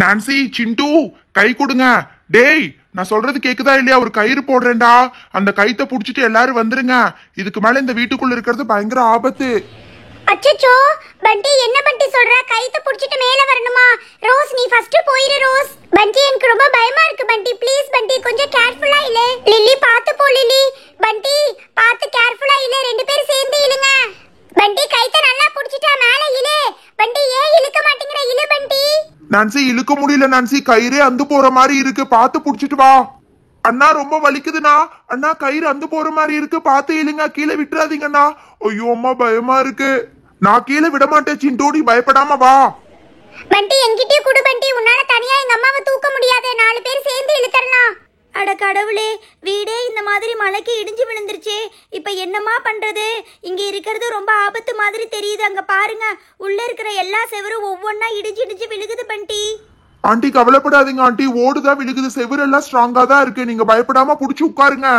Nancy, சிண்டு, கை கொடுங்க. டேய், நான் சொல்றது கேக்குதா இல்லையா? ஒரு கயிறு போடுறேன்டா. அந்த கைத்த புடிச்சிட்டு எல்லாரும் வந்துருங்க. இதுக்கு மேல இந்த வீட்டுக்குள்ள இருக்கிறது பயங்கர ஆபத்து. அச்சச்சோ, பண்டி என்ன பண்டி சொல்ற? கைத்த புடிச்சிட்டு மேல வரணுமா? ரோஸ், நீ ஃபர்ஸ்ட் போயிரு ரோஸ். பண்டி, எனக்கு ரொம்ப பயமா இருக்கு பண்டி. ப்ளீஸ் பண்டி, கொஞ்சம் கேர்ஃபுல்லா இரு. லில்லி, பாத்து போ லில்லி. பண்டி, பாத்து கேர்ஃபுல்லா இரு. ரெண்டு பேரும் சேர்ந்து இழுங்க. பண்டி, கைத்த நல்லா புடிச்சிட்டா மேல இழு. பண்டி, ஏன் இழுக்க மாட்டேங்கற? இழு பண்டி. நான்சி, இழுக்க முடியல நான்சி. கயிறே அந்து போற மாதிரி இருக்கு. பாத்து புடிச்சிட்டு வா. அண்ணா, ரொம்ப வலிக்குதுண்ணா. அண்ணா, கயிறு அந்து போற மாதிரி இருக்கு. பாத்து இழுங்க. கீழே விட்டுறாதீங்கண்ணா. ஐயோ அம்மா, பயமா இருக்கு. நான் கீழே விட மாட்டேன் சிண்டு, நீ பயப்படாம வா. பண்டி, என்கிட்டயே குடு பண்டி. உன்னால தனியா எங்க அம்மாவை தூக்க முடியாது. 4 பேர் சேர்ந்து இழுக்கறலாம். அட கடவுளே, வீடே இந்த மாதிரி மலைக்கு இடிஞ்சு விழுந்துருச்சே. இப்ப என்னமா பண்றது? இங்க இருக்கிறது ரொம்ப ஆபத்து மாதிரி தெரியுது. அங்க பாருங்க, உள்ள இருக்கிற எல்லா செவரும் ஒவ்வொன்னா இடிஞ்சு இடிஞ்சு விழுகுது பண்டி. ஆண்டி, கவலைப்படாதீங்க ஆண்டி. ஓடுதான் விழுகுது. செவரெல்லாம் ஸ்ட்ராங்கா தான் இருக்கு. நீங்க பயப்படாம புடிச்சு உட்காருங்க.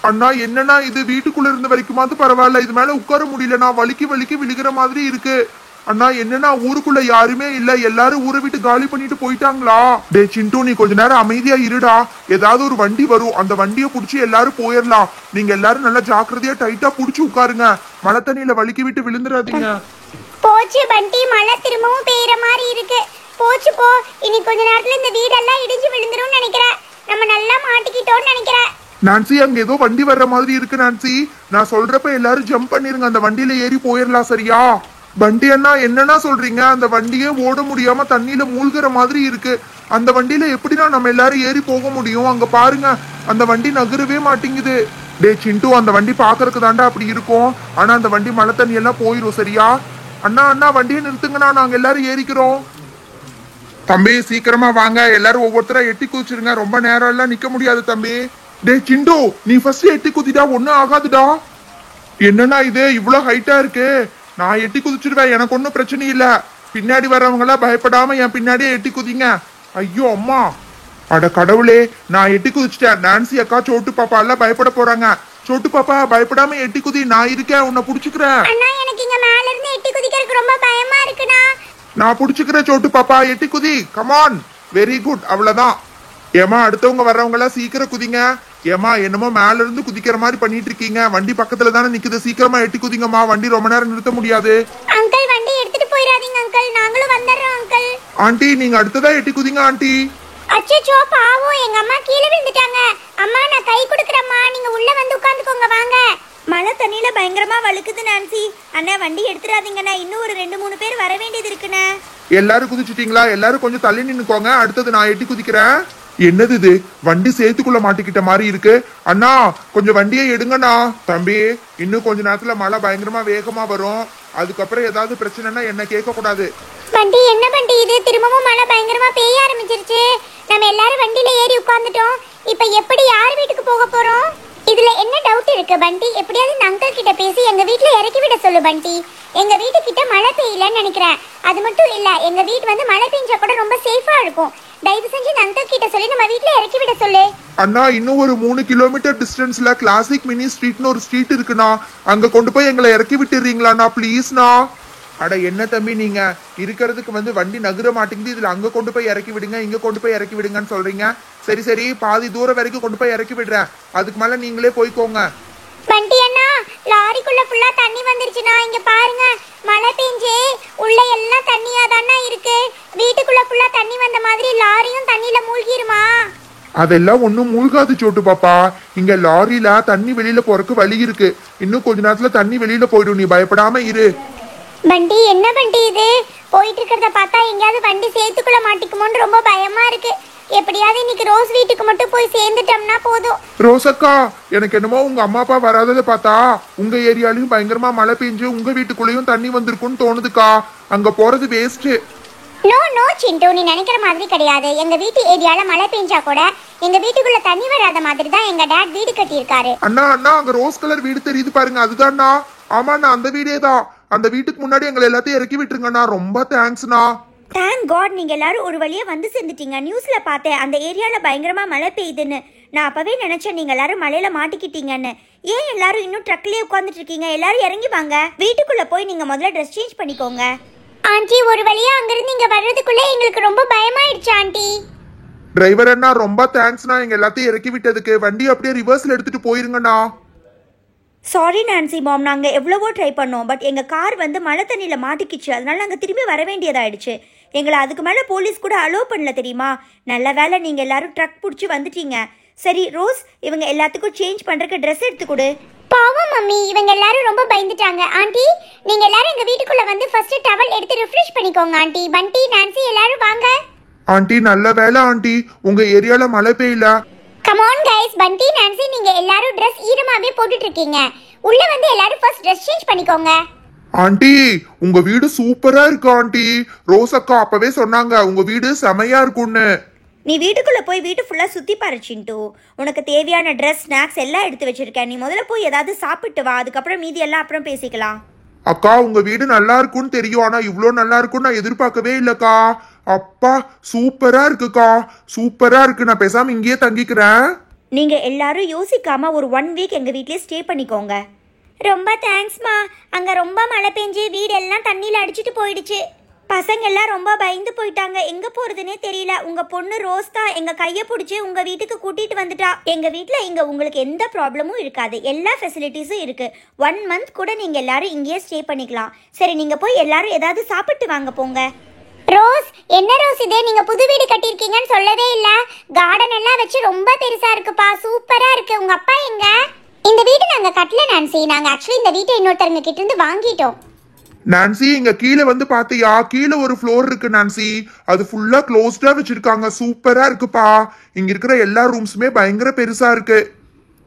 அண்ணா, என்னன்னா இது வீட்டுக்குள்ள இருந்த வரைக்குமாவது பரவாயில்ல. இது மேல உட்கார முடியலண்ணா. வலிக்கு வலிக்கு விழுகிற மாதிரி இருக்கு. அண்ணா, என்னன்னா ஊருக்குள்ள யாருமே இல்ல. எல்லாரும் ஊரை விட்டு காலி பண்ணிட்டு போயிட்டாங்களா? டே சிண்டு, நீ கொஞ்ச நேரம் அமைதியா இருடா. ஏதாவது ஒரு வண்டி வரும். அந்த வண்டியை புடிச்சு எல்லாரும் போயிடலாம். நீங்க எல்லாரும் நல்லா ஜாக்கிரதையா டைட்டா புடிச்சு உட்காருங்க. மழை தண்ணியில வலிக்கி விட்டு விழுந்துடாதீங்க. போச்சு பண்டி, மழை திரும்பவும் பெய்யற மாதிரி இருக்கு. போச்சு போ. இனி கொஞ்ச நேரத்துல இந்த வீடெல்லாம் இடிஞ்சு விழுந்துரும் நினைக்கிறேன். நம்ம நல்லா மாட்டிக்கிட்டோம்னு நினைக்கிறேன். நான்சி, அங்க ஏதோ வண்டி வர்ற மாதிரி இருக்கு நான்சி. நான் சொல்றப்ப எல்லாரும் ஜம்ப் பண்ணிருங்க. அந்த வண்டியில ஏறி போயிடலாம். சரியா? வண்டி அண்ணா, என்னன்னா சொல்றீங்க? அந்த வண்டியே ஓட முடியாம தண்ணியில மூழ்கிற மாதிரி இருக்கு. அந்த வண்டியில எப்படின்னா நம்ம எல்லாரும் ஏறி போக முடியும்? அங்க பாருங்க, அந்த வண்டி நகரவே மாட்டேங்குது. டே சிண்டு, அந்த வண்டி பாக்குறதுக்கு தாண்டா அப்படி இருக்கும். ஆனா அந்த வண்டி மழை தண்ணி எல்லாம் போயிரும். சரியா? அண்ணா அண்ணா, வண்டியை நிறுத்துங்கண்ணா. நாங்க எல்லாரும் ஏறிக்கிறோம். தம்பி, சீக்கிரமா வாங்க. எல்லாரும் ஒவ்வொருத்தரா எட்டி குதிச்சிருங்க. ரொம்ப நேரம் எல்லாம் நிக்க முடியாது தம்பி. டே சிண்டு, நீ ஃபர்ஸ்ட் எட்டி குதிடா. ஒன்னும் ஆகாதுடா. என்னன்னா இது இவ்வளவு ஹைட்டா இருக்கு? நான் எட்டி குதிச்சிருவேன். எனக்கு ஒன்னும் பிரச்சனை இல்ல. பின்னாடி வர்றவங்க எல்லாம் பயப்படாம என் பின்னாடியே எட்டி குதிங்க. ஐயோ அம்மா, அட கடவுளே, நான் எட்டி குதிச்சிட்டேன். நான்சி அக்கா, சோட்டு பாப்பா எல்லாம் பயப்பட போறாங்க. சோட்டு பாப்பா, பயப்படாம எட்டி குதி. நான் இருக்கேன், உன்னை புடிச்சுக்கிறேன். அண்ணா, எனக்கு இங்க மேல இருந்து எட்டி குதிக்கிறதுக்கு ரொம்ப பயமா இருக்குண்ணா. நான் புடிச்சுக்கிறேன் சோட்டு பாப்பா. எட்டி குதி. கமான். Very good. அவ்வளவுதான். ஏமா, அடுத்தவங்க வர்றவங்க எல்லாம் சீக்கிரம் குதிங்க. ஏமா, என்னமோ மேல இருந்து குதிக்கிற மாதிரி பண்ணிட்டு இருக்கீங்க. வண்டி பக்கத்துல தானே நிக்குது. சீக்கிரமா எட்டி குதிங்கம்மா. வண்டி ரொம்ப நேரம் நிறுத்த முடியாது. அங்கிள், வண்டி எடுத்துட்டு போயிடாதீங்க அங்கிள். நாங்களும் வந்துடுறோம் அங்கிள். ஆண்டி, நீங்க அடுத்ததா எட்டி குதிங்க ஆண்டி. அச்சச்சோ, பாவம், எங்க அம்மா கீழே விழுந்துட்டாங்க. அம்மா, நான் கை கொடுக்குறேம்மா. நீங்க உள்ள வந்து உட்கார்ந்துக்கோங்க. வாங்க. மழை தண்ணியில பயங்கரமா வழுக்குது நான்சி. அண்ணா, வண்டி எடுத்துடாதீங்கண்ணா. இன்னும் ஒரு 2-3 பேர் வர வேண்டியது இருக்குண்ணா. எல்லாரும் குதிச்சிட்டீங்களா? எல்லாரும் கொஞ்சம் தள்ளி நின்னுக்கோங்க. அடுத்தது நான் எட்டி குதிக்கிறேன். என்னது இது? வண்டி சேத்துக்குள்ள மாட்டிக்கிட்ட மாதிரி இருக்கு. அண்ணா, கொஞ்சம் வண்டியை எடுங்கண்ணா. தம்பி, இன்னும் கொஞ்ச நேரத்துல மழை பயங்கரமா வேகமா வரும். அதுக்கப்புறம் ஏதாவது பிரச்சனைனா என்ன கேட்க கூடாது. வண்டி, என்ன வண்டி இது? திரும்பவும் மழை பயங்கரமா பெய்ய ஆரம்பிச்சிருச்சு. நம்ம எல்லாரும் வண்டியில ஏறி உட்கார்ந்துட்டோம். இப்ப எப்படி யார் வீட்டுக்கு போக போறோம்? இதுல என்ன டவுட் இருக்கு பண்டி? எப்படியாவது இந்த அங்கிள் கிட்ட பேசி எங்க வீட்டுல இறக்கி விட சொல்லு பண்டி. எங்க வீட்டு கிட்ட மழை பெய்யலன்னு நினைக்கிறேன். அது மட்டும் இல்ல, எங்க வீட்டு வந்து மழை பெஞ்சா கூட ரொம்ப சேஃபா இருக்கும். தயவு செஞ்சு இந்த அங்கிள் கிட்ட சொல்லி நம்ம வீட்டுல இறக்கி விட சொல்லு. அண்ணா, இன்னும் ஒரு 3 கிலோமீட்டர் டிஸ்டன்ஸ்ல கிளாசிக் மினி ஸ்ட்ரீட்னு ஒரு ஸ்ட்ரீட் இருக்குண்ணா. அங்க கொண்டு போய் எங்களை இறக்கி விட்டுறீங்களாண்ணா ப்ளீஸ்ண்ணா. அட என்ன தம்பி, நீங்க இருக்கிறதுக்கு வந்து வண்டி நகர மாட்டேங்குது. இதுல அங்க கொண்டு போய் இறக்கி விடுங்க, இங்க கொண்டு போய் இறக்கி விடுங்கன்னு சொல்றீங்க. சரி சரி, பாதி தூரம் வரைக்கும் கொண்டு போய் இறக்கி விடுறேன். அதுக்கு மேல நீங்களே போய்க்கோங்க. பண்டி அண்ணா, லாரிக்குள்ள ஃபுல்லா தண்ணி வந்துருச்சுனா. இங்க பாருங்க, மழை பெஞ்சே உள்ள எல்லாம் தண்ணியா தானே இருக்கு. வீட்டுக்குள்ள ஃபுல்லா தண்ணி வந்த மாதிரி லாரியும் தண்ணியில மூழ்கிருமா? அதெல்லாம் ஒன்னும் மூழ்காது சோட்டு பாப்பா. இங்க லாரியில தண்ணி வெளியில போறதுக்கு வழி இருக்கு. இன்னும் கொஞ்ச நேரத்துல தண்ணி வெளியில போயிடும். நீ பயப்படாம இரு. பண்டி, என்ன பண்டி இது? போயிட்டு இருக்கிறத பார்த்தா எங்கேயாவது வண்டி சேத்துக்குள்ள மாட்டிக்குமோன்னு ரொம்ப பயமா இருக்கு. எப்படியாவது இன்னைக்கு ரோஸ் வீட்டுக்கு மட்டும் போய் சேர்ந்துட்டோம்னா போதும். ரோசக்கா, எனக்கு என்னமோ உங்க அம்மா அப்பா வராததை பார்த்தா உங்க ஏரியாலையும் பயங்கரமா மழை பெஞ்சு உங்க வீட்டுக்குள்ளேயும் தண்ணி வந்திருக்குன்னு தோணுதுக்கா. அங்க போறது வேஸ்ட். நோ நோ சிண்டு, நீ நினைக்கிற மாதிரி கிடையாது. எங்க வீட்டு ஏரியால மழை பெஞ்சா கூட எங்க வீட்டுக்குள்ள தண்ணி வராத மாதிரி தான் எங்க டாட் வீடு கட்டி இருக்காரு. அண்ணா அண்ணா, அங்க ரோஸ் கலர் வீடு தெரியுது பாருங்க, அதுதான்ண்ணா. ஆமாண்ணா, அந்த வீடே தான். அந்த வீட்டுக்கு முன்னாடி எங்களை எல்லாத்தையும் இறக்கி விட்டுருங்கண்ணா. ரொம்ப தேங்க்ஸ்ண்ணா. தேங்க் காட், நீங்க எல்லாரும் ஒரு வழியா வந்து சேர்ந்துட்டீங்க. நியூஸ்ல பார்த்தேன் அந்த ஏரியால பயங்கரமா மழை பெய்யுதுன்னு. நான் அப்பவே நினைச்சேன் நீங்க எல்லாரும் மழையில மாட்டிக்கிட்டீங்கன்னு. ஏன் எல்லாரும் இன்னும் ட்ரக்லயே உட்காந்துட்டு இருக்கீங்க? எல்லாரும் இறங்கி வாங்க. வீட்டுக்குள்ள போய் நீங்க முதல்ல ட்ரெஸ் சேஞ்ச் பண்ணிக்கோங்க. ஆண்டி ஒரு வழியா அங்கிருந்து இங்க வர்றதுக்குள்ள எங்களுக்கு ரொம்ப பயமாயிடுச்சு ஆண்டி. டிரைவர் அண்ணா ரொம்ப தேங்க்ஸ்ண்ணா, எங்க எல்லாத்தையும் இறக்கி விட்டதுக்கு. வண்டி அப்படியே ரிவர்ஸ்ல எடுத்துட்டு போயிருங்கண்ணா. சாரி நான்சி மாம், நாங்கள் எவ்வளவோ ட்ரை பண்ணோம். பட் எங்கள் கார் வந்து மழை தண்ணியில் மாட்டிக்கிச்சு. அதனால நாங்கள் திரும்பி வர வேண்டியதாயிடுச்சு. எங்களை அதுக்கு மேலே போலீஸ் கூட அலோவ் பண்ணல தெரியுமா. நல்ல வேலை நீங்கள் எல்லாரும் ட்ரக் பிடிச்சி வந்துட்டீங்க. சரி ரோஸ், இவங்க எல்லாத்துக்கும் சேஞ்ச் பண்ணுறதுக்கு ட்ரெஸ் எடுத்து கொடு. பாவம் மம்மி, இவங்க எல்லாரும் ரொம்ப பயந்துட்டாங்க. ஆண்டி நீங்க எல்லாரும் எங்க வீட்டுக்குள்ள வந்து ஃபர்ஸ்ட் டவல் எடுத்து ரிஃப்ரெஷ் பண்ணிக்கோங்க. ஆண்டி பண்டி நான்சி எல்லாரும் வாங்க. ஆண்டி நல்ல வேலை ஆண்டி, உங்க ஏரியால மழை பெய்யல. கம் ஆன் கைஸ், பண்டி நான்சி நீங்க எல்லாரும் Dress ஈரமாவே போட்டுட்டு இருக்கீங்க. உள்ள வந்து எல்லாரும் ஃபர்ஸ்ட் Dress சேஞ்ச் பண்ணிக்கோங்க. ஆண்டி உங்க வீடு சூப்பரா இருக்கு ஆண்டி. ரோஸ் அக்கா அப்பவே சொன்னாங்க உங்க வீடு செமையா இருக்கும்னு. நீ வீட்டுக்குள்ளே போய் வீட்டு ஃபுல்லாக சுற்றி பாரு சிண்டு. உனக்கு தேவையான ட்ரெஸ் ஸ்நாக்ஸ் எல்லாம் எடுத்து வச்சிருக்கேன். நீ முதல்ல போய் ஏதாவது சாப்பிட்டு வா, அதுக்கப்புறம் மீதி எல்லாம் அப்புறம் பேசிக்கலாம். அக்கா உங்க வீடு நல்லா இருக்கும்னு தெரியும், ஆனா இவ்ளோ நல்லா இருக்கும்னு நான் எதிர்பார்க்கவே இல்லக்கா. அப்பா சூப்பரா இருக்குக்கா, சூப்பரா இருக்கு. நான் பேசாம இங்கேயே தங்கிக்கிறேன். நீங்கள் எல்லாரும் யோசிக்காம ஒரு 1 வீக் எங்கள் வீட்லேயே ஸ்டே பண்ணிக்கோங்க. ரொம்ப தேங்க்ஸ்மா. அங்க ரொம்ப மழை பெஞ்சு வீடெல்லாம் தண்ணியில அடிச்சிட்டு போயிடுச்சு. பசங்க எல்லாம் ரொம்ப பயந்து போயிட்டாங்க. எங்க போறதுனே தெரியல. உங்க பொண்ணு ரோஸ் தான் எங்க கையை பிடிச்சி உங்க வீட்டுக்கு கூட்டிட்டு வந்துட்டா. எங்க வீட்ல இங்க உங்களுக்கு எந்த ப்ராப்ளமும் இருக்காது. எல்லா ஃபெசிலிட்டிஸும் இருக்கு. 1 மந்த் கூட நீங்க எல்லாரும் இங்கேயே ஸ்டே பண்ணிக்கலாம். சரி நீங்க போய் எல்லாரும் ஏதாவது சாப்பிட்டு வாங்க போங்க. ரோஸ், என்ன ரோஸ் இது, நீங்க புது வீடு கட்டியிருக்கீங்கன்னு சொல்லவே இல்ல. கார்டன் எல்லாம் வச்சு ரொம்ப பெருசா இருக்குப்பா, சூப்பரா இருக்கு. உங்க அப்பா எங்க? இந்த வீடு நாங்க கட்டல நான்சி. நாங்க ஆக்சுவலி இந்த வீட்டை இன்னொருத்தவங்க கிட்ட இருந்து வாங்கிட்டோம். நான்சி இங்க கீழே வந்து பாத்தியா, கீழே ஒரு ஃப்ளோர் இருக்கு நான்சி. அது ஃபுல்லா க்ளோஸ்டா வச்சிருக்காங்க. சூப்பரா இருக்குப்பா. இங்க இருக்கிற எல்லா ரூம்ஸுமே பயங்கர பெருசா இருக்கு.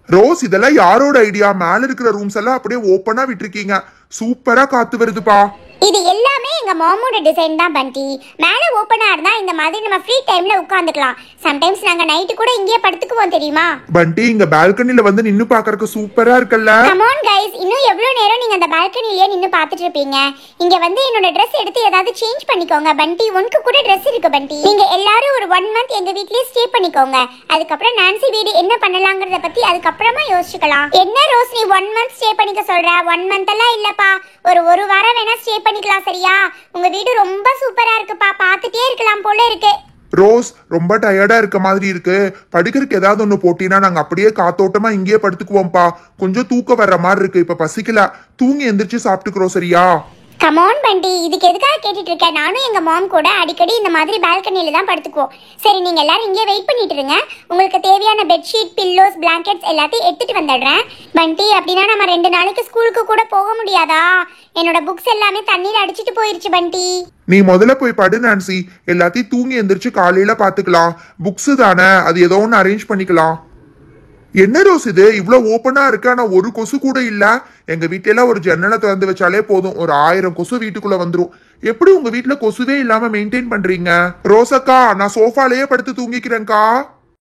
ரோஸ் இதெல்லாம் யாரோட ஐடியா? மேல இருக்கிற ரூம்ஸ் எல்லாம் அப்படியே ஓப்பனா விட்டுருக்கீங்க. சூப்பரா காத்து வருதுப்பா. இது எல்லாமே எங்க மாமோட டிசைன் தான் பண்டி. மேல ஓபனா இருந்தா இந்த மாதிரி நம்ம ஃப்ரீ டைம்ல உட்கார்ந்துக்கலாம். சம்டைம்ஸ் நாங்க நைட் கூட இங்கேயே படுத்துக்குவோம் தெரியுமா. பண்டி இங்க பால்கனில வந்து நின்னு பார்க்கறதுக்கு சூப்பரா இருக்குல்ல. கம் ஆன் கைஸ், இன்னும் எவ்வளவு நேரம் நீங்க அந்த பால்கனிலேயே நின்னு பார்த்துட்டு இருப்பீங்க? இங்க வந்து என்னோட Dress எடுத்து ஏதாவது சேஞ்ச் பண்ணிக்கோங்க. பண்டி உனக்கு கூட Dress இருக்கு பண்டி. நீங்க எல்லாரும் ஒரு 1 மந்த் எங்க வீட்லயே ஸ்டே பண்ணிக்கோங்க. அதுக்கப்புறம் நான்சி வீடு என்ன பண்ணலாம்ங்கறத பத்தி அதுக்கப்புறமா யோசிக்கலாம். என்ன ரோஸ் நீ 1 மந்த் ஸ்டே பண்ணிக்க சொல்ற? 1 மந்த் எல்லாம் இல்லப்பா, ஒரு வாரம் வேணா ஸ்டே பண்ணிக்கலாம் சரியா? உங்க வீடு ரொம்ப சூப்பரா இருக்குப்பா, பார்த்துட்டே இருக்கலாம் போல இருக்கு. ரோஸ் ரொம்ப டயர்டா இருக்க மாதிரி இருக்கு. படுக்கிறதுக்கு ஏதாவது ஒண்ணு போட்டினா நாங்க அப்படியே காத்தோட்டமா இங்கேயே படுத்துக்குவோம்ப்பா. கொஞ்சம் தூக்கம் வர்ற மாதிரி இருக்கு. இப்ப பசிக்கல, தூங்கி எந்திரிச்சு சாப்பிட்டுக்கிறோம் சரியா? கம் ஆன் பண்டி, இதுக்கு எதுக்காக கேட்டுட்டு இருக்க? நானும் எங்க மாம் கூட அடிக்கடி இந்த மாதிரி பால்கனில தான் படுத்துக்குவோம். சரி நீங்க எல்லாரும் இங்கே வெயிட் பண்ணிட்டு இருங்க. உங்களுக்கு தேவையான பெட்ஷீட், பில்லோஸ், பிளாங்கெட்ஸ் எல்லாத்தையும் எடுத்துட்டு வந்துடுறேன். பண்டி அப்படின்னா நம்ம 2 நாளைக்கு ஸ்கூலுக்கு கூட போக முடியாதா? என்னோட புக்ஸ் எல்லாமே தண்ணியில அடிச்சிட்டு போயிருச்சு பண்டி. நீ முதல்ல போய் படு நான்சி. எல்லாத்தையும் தூங்கி எந்திரிச்சு காலையில பாத்துக்கலாம். புக்ஸ் தானே, அது ஏதோ ஒன்று அரேஞ்ச் பண்ணிக்கலாம். என்ன ரோஸ் இது இவ்வளவு ஓப்பனா இருக்கு, ஆனா ஒரு கொசு கூட இல்ல? எங்க வீட்டுல ஒரு ஜன்னலை திறந்து வச்சாலே போதும், ஒரு 1000 கொசு வீட்டுக்குள்ள வந்துரும். எப்படி உங்க வீட்டுல கொசுவே இல்லாம மெயின்டைன் பண்றீங்க? ரோசக்கா நான் சோஃபாலேயே படுத்து தூங்கிக்கிறேன்க்கா.